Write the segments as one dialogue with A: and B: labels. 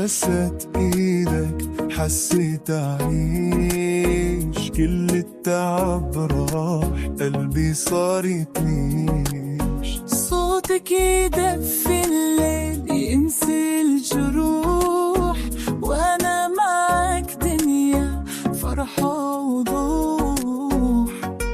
A: لمست ايدك حسيت اعيش، كل التعب راح قلبي صار يطيش.
B: صوتك يدفي الليل ينسي الجروح، وانا معك دنيا فرحة وضوح.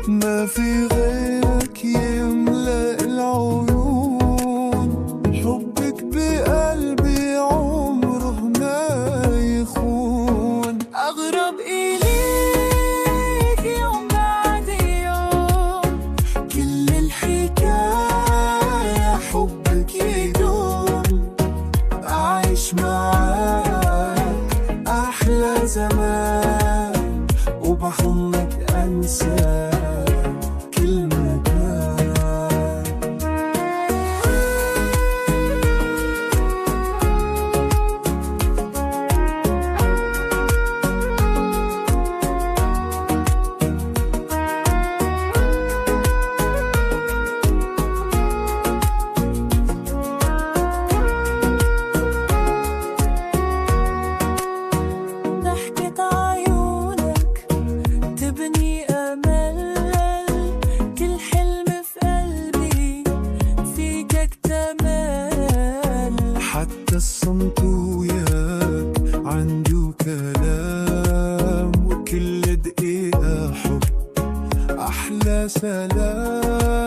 A: ما في غيرك يملأ العيون، حبك بقلبي عمره ما يخون.
B: أغرب إليك يوم بعد يوم،
A: كل الحكاية حبك يدوم. أعيش معاك أحلى زمان، وبحضنك أنسى كل مكان.
B: ضحكة عيونك تبني أمل، كل حلم في قلبي فيك اكتمل.
A: حتى الصمت وياك عنده كلام، وكل دقيقة حب أحلى سلام.